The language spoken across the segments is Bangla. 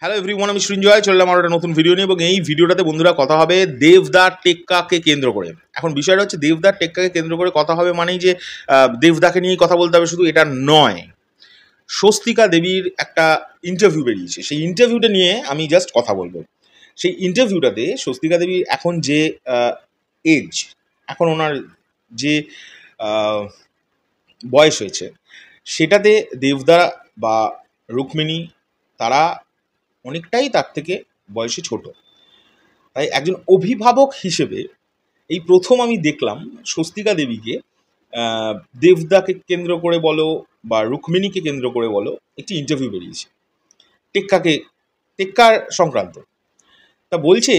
হ্যালো এভরিওয়ান, আমি সৃঞ্জয় চললাম আর একটা নতুন ভিডিও নিয়ে। এবং এই ভিডিওটাতে বন্ধুরা কথা হবে দেবদার টেক্কাকে কেন্দ্র করে। এখন বিষয়টা হচ্ছে দেবদার টেক্কাকে কেন্দ্র করে কথা হবে মানেই যে দেবদাকে নিয়েই কথা বলতে হবে শুধু এটা নয়। স্বস্তিকা দেবীর একটা ইন্টারভিউ বেরিয়েছে, সেই ইন্টারভিউটা নিয়ে আমি জাস্ট কথা বলবো। সেই ইন্টারভিউটাতে স্বস্তিকা দেবী এখন যে এজ, এখন ওনার যে আহ, বয়স হয়েছে, সেটাতে দেবদা বা রুক্মিণী তারা অনেকটাই তার থেকে বয়সে ছোট। তাই একজন অভিভাবক হিসেবে এই প্রথম আমি দেখলাম স্বস্তিকা দেবীকে দেবদাকে কেন্দ্র করে বলো বা রুক্মিণীকে কেন্দ্র করে বলো একটি ইন্টারভিউ বেরিয়েছে টেক্কার সংক্রান্ত। তা বলছে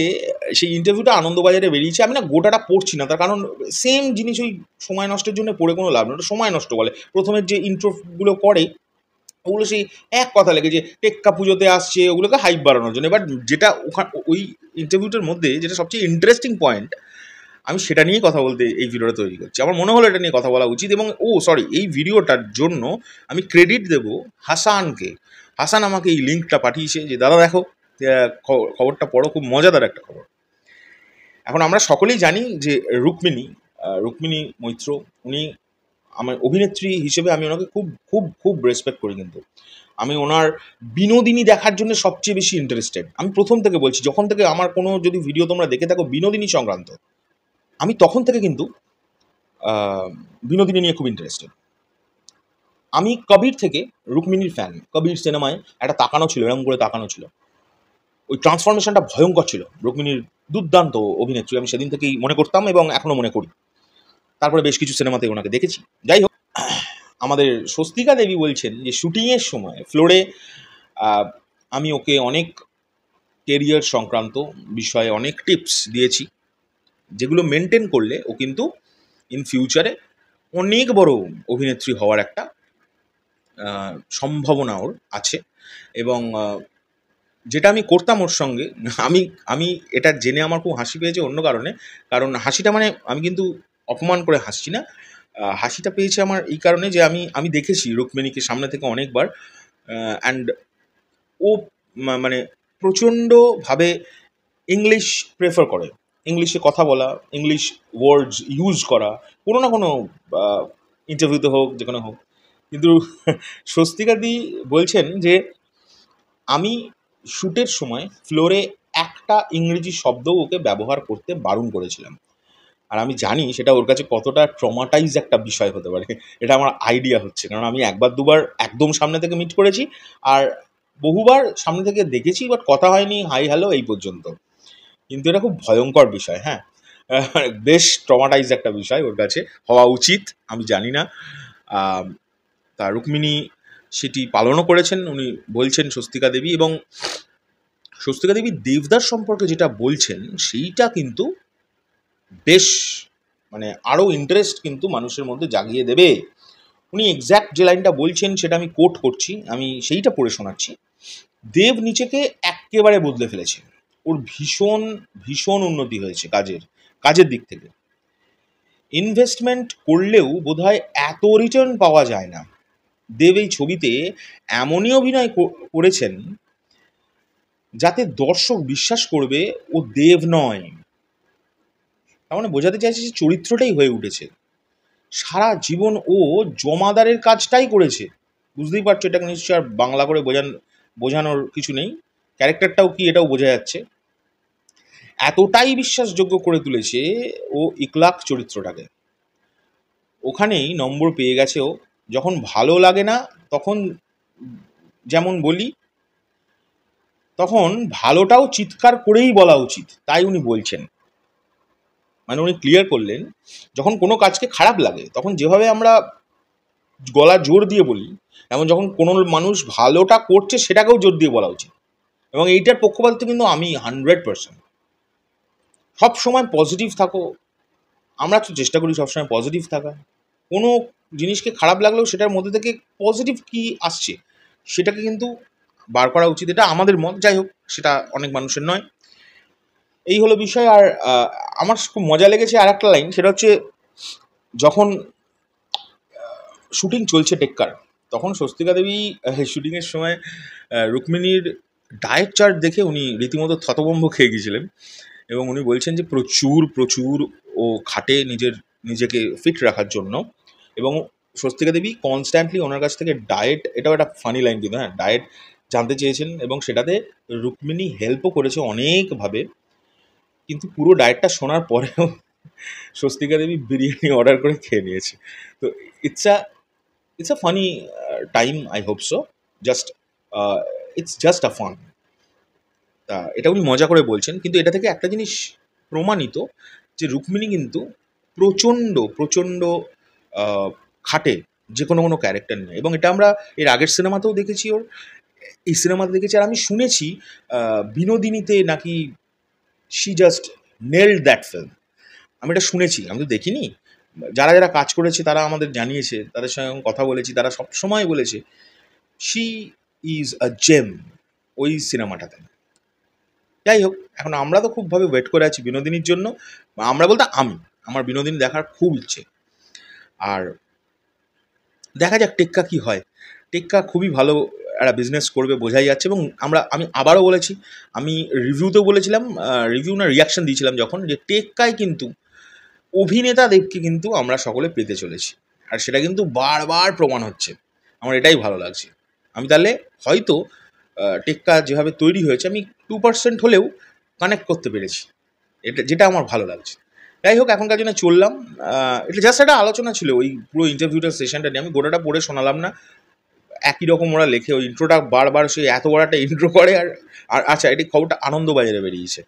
সেই ইন্টারভিউটা আনন্দবাজারে বেরিয়েছে। আমি না গোটাটা পড়ছি না, তার কারণ সেম জিনিস ওই সময় নষ্টের জন্য পড়ে কোনো লাভ নেই। ওটা সময় নষ্ট বলে। প্রথমের যে ইন্ট্রোগুলো করে ওগুলো সেই এক কথা লেগে যে টেক্কা পুজোতে আসছে, ওগুলোকে হাইপ বাড়ানোর জন্য। এবার যেটা ওই ইন্টারভিউটার মধ্যে যেটা সবচেয়ে ইন্টারেস্টিং পয়েন্ট, আমি সেটা নিয়েই কথা বলতে এই ভিডিওটা তৈরি করছি। আমার মনে হলো এটা নিয়ে কথা বলা উচিত। এবং এই ভিডিওটার জন্য আমি ক্রেডিট দেব হাসানকে। হাসান আমাকে এই লিঙ্কটা পাঠিয়েছে যে দাদা দেখো, খবরটা পড়ো, খুব মজাদার একটা খবর। এখন আমরা সকলেই জানি যে রুক্মিণী মৈত্র, উনি আমার অভিনেত্রী হিসেবে আমি ওনাকে খুব খুব খুব রেসপেক্ট করি। কিন্তু আমি ওনার বিনোদিনী দেখার জন্য সবচেয়ে বেশি ইন্টারেস্টেড। আমি প্রথম থেকে বলছি, যখন থেকে আমার কোনো যদি ভিডিও তোমরা দেখে থাকো বিনোদিনী সংক্রান্ত, আমি তখন থেকে কিন্তু বিনোদিনী নিয়ে খুব ইন্টারেস্টেড। আমি কবির থেকে রুক্মিণীর ফ্যান। কবির সিনেমায় একটা তাকানো ছিল, এরকম করে তাকানো ছিল, ওই ট্রান্সফরমেশনটা ভয়ঙ্কর ছিল। রুক্মিণীর দুর্দান্ত অভিনেত্রী আমি সেদিন থেকেই মনে করতাম এবং এখনও মনে করি। তারপরে বেশ কিছু সিনেমাতে ওনাকে দেখেছি। যাই হোক, আমাদের স্বস্তিকা দেবী বলছেন যে শুটিংয়ের সময় ফ্লোরে আমি ওকে অনেক কেরিয়ার সংক্রান্ত বিষয়ে অনেক টিপস দিয়েছি, যেগুলো মেনটেন করলে ও কিন্তু ইন ফিউচারে অনেক বড় অভিনেত্রী হওয়ার একটা সম্ভাবনা ওর আছে। এবং যেটা আমি করতাম ওর সঙ্গে, আমি আমি এটা জেনে আমার খুব হাসি পেয়েছে অন্য কারণে। কারণ হাসিটা মানে আমি কিন্তু অপমান করে হাসছি না, হাসিটা পেয়েছে আমার এই কারণে যে আমি দেখেছি রুক্মিণীকে সামনে থেকে অনেকবার। অ্যান্ড ও মানে প্রচণ্ডভাবে ইংলিশ প্রেফার করে, ইংলিশে কথা বলা, ইংলিশ ওয়ার্ডস ইউজ করা, কোনো না কোনো ইন্টারভিউতে হোক, যেখানে হোক। কিন্তু স্বস্তিকাদি বলছেন যে আমি শ্যুটের সময় ফ্লোরে একটা ইংরেজি শব্দ ওকে ব্যবহার করতে বারণ করেছিলাম। আর আমি জানি সেটা ওর কাছে কতটা ট্রমাটাইজ একটা বিষয় হতে পারে। এটা আমার আইডিয়া হচ্ছে, কারণ আমি একবার দুবার একদম সামনে থেকে মিট করেছি, আর বহুবার সামনে থেকে দেখেছি, বাট কথা হয়নি, হাই হ্যালো এই পর্যন্ত। কিন্তু এটা খুব ভয়ঙ্কর বিষয়। হ্যাঁ, বেশ ট্রমাটাইজ একটা বিষয় ওর কাছে হওয়া উচিত, আমি জানি না। তা রুক্মিণী সেটি পালনও করেছেন, উনি বলছেন স্বস্তিকা দেবী। এবং স্বস্তিকা দেবী দেবদাস সম্পর্কে যেটা বলছেন সেইটা কিন্তু বেশ মানে আরও ইন্টারেস্ট কিন্তু মানুষের মধ্যে জাগিয়ে দেবে। উনি এক্স্যাক্ট যে লাইনটা বলছেন সেটা আমি কোট করছি, আমি সেইটা পড়ে শোনাচ্ছি। দেব নিচেকে একেবারে বদলে ফেলেছে, ওর ভীষণ ভীষণ উন্নতি হয়েছে কাজের দিক থেকে। ইনভেস্টমেন্ট করলেও বোধহয় এত রিটার্ন পাওয়া যায় না। দেব এই ছবিতে এমনই অভিনয় করেছেন যাতে দর্শক বিশ্বাস করবে ও দেব নয়। তার মানে বোঝাতে চাইছে যে চরিত্রটাই হয়ে উঠেছে। সারা জীবন ও জমাদারের কাজটাই করেছে। বুঝতেই পারছো, এটাকে নিশ্চয়ই আর বাংলা করে বোঝানোর কিছু নেই। ক্যারেক্টারটাও কি এটাও বোঝা যাচ্ছে। এতটাই বিশ্বাসযোগ্য করে তুলেছে ও ইকলাক চরিত্রটাকে। ওখানেই নম্বর পেয়ে গেছে ও। যখন ভালো লাগে না তখন যেমন বলি, তখন ভালোটাও চিৎকার করেই বলা উচিত, তাই উনি বলছেন। মানে উনি ক্লিয়ার করলেন, যখন কোনো কাজকে খারাপ লাগে তখন যেভাবে আমরা গলা জোর দিয়ে বলি, এমন যখন কোনো মানুষ ভালোটা করছে সেটাকেও জোর দিয়ে বলা উচিত। এবং এইটার পক্ষপাতিত্ব কিন্তু আমি 100%। সব সময় পজিটিভ থাকো, আমরা তো চেষ্টা করি সবসময় পজিটিভ থাকা। কোনো জিনিসকে খারাপ লাগলেও সেটার মধ্যে থেকে পজিটিভ কি আসছে সেটাকে কিন্তু বার করা উচিত, এটা আমাদের মত। যাই হোক, সেটা অনেক মানুষের নয়। এই হলো বিষয়। আর আমার খুব মজা লেগেছে আর একটা লাইন, সেটা হচ্ছে যখন শুটিং চলছে টেক্কার, তখন স্বস্তিকা দেবী শুটিংয়ের সময় রুক্মিণীর ডায়েট চার্ট দেখে উনি রীতিমতো থতভম্ব খেয়ে গিয়েছিলেন এবং উনি বলছেন যে প্রচুর প্রচুর ও খাটে নিজেকে ফিট রাখার জন্য। এবং স্বস্তিকা দেবী কনস্ট্যান্টলি ওনার কাছ থেকে ডায়েট, এটাও একটা ফানি লাইন কিন্তু, হ্যাঁ, ডায়েট জানতে চেয়েছেন এবং সেটাতে রুক্মিণী হেল্পও করেছে অনেকভাবে। কিন্তু পুরো ডায়েটটা শোনার পরেও স্বস্তিকা দেবী বিরিয়ানি অর্ডার করে খেয়ে নিয়েছে। তো it's a it's a funny time, I hope so. Just it's just a fun. তা এটা উনি মজা করে বলছেন, কিন্তু এটা থেকে একটা জিনিস প্রমাণিত যে রুক্মিণী কিন্তু প্রচণ্ড প্রচণ্ড খাটে যে কোনো ক্যারেক্টার নিয়ে, এবং এটা আমরা এর আগের সিনেমাতেও দেখেছি, ওর এই সিনেমাতে দেখেছি। আর আমি শুনেছি বিনোদিনীতে নাকি শি জাস্ট নেল্ড দ্যাট ফিল্ম। আমি এটা শুনেছি, আমি তো দেখিনি। যারা যারা কাজ করেছে তারা আমাদের জানিয়েছে, তাদের সঙ্গে আমি কথা বলেছি, তারা সবসময় বলেছে শি ইজ আ জেম ওই সিনেমাটাতে। যাই হোক, এখন আমরা তো খুবভাবে ওয়েট করে আছি বিনোদিনীর জন্য। বা আমরা বলতে আমি, আমার বিনোদিনী দেখার খুব ইচ্ছে। আর দেখা যাক টেক্কা কি হয়। টেক্কা খুবই ভালো একটা বিজনেস করবে বোঝাই যাচ্ছে। এবং আমি আবারও বলেছি, আমি রিভিউতেও বলেছিলাম, রিভিউ না রিয়াকশন দিয়েছিলাম যখন, যে টেক্কায় কিন্তু অভিনেতাদেরকে কিন্তু আমরা সকলে পেতে চলেছি। আর সেটা কিন্তু বারবার প্রমাণ হচ্ছে। আমার এটাই ভালো লাগছে। আমি তাহলে হয়তো টেক্কা যেভাবে তৈরি হয়েছে আমি 2% হলেও কানেক্ট করতে পেরেছি, এটা যেটা আমার ভালো লাগছে। যাই হোক, এখনকার জন্য চললাম। এটা জাস্ট একটা আলোচনা ছিল ওই পুরো ইন্টারভিউটার সেশনটা নিয়ে। আমি গোটাটা পড়ে শোনালাম না, একই রকম ওরা লেখে, ওই ইন্ট্রোটা বারবার সেই এত বড় একটা ইন্ট্রো করে। আর আর আচ্ছা, এটি খবরটা আনন্দবাজারে বেরিয়েছে।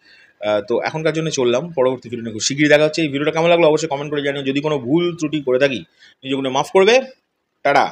তো এখনকার জন্য চললাম, পরবর্তী ভিডিও নিয়ে খুব শীঘ্রই দেখা হচ্ছে। এই ভিডিওটা কেমন লাগলো অবশ্যই কমেন্ট করে জানিও। যদি কোনো ভুল ত্রুটি করে থাকি নিজেগুলো মাফ করবে। টাটা।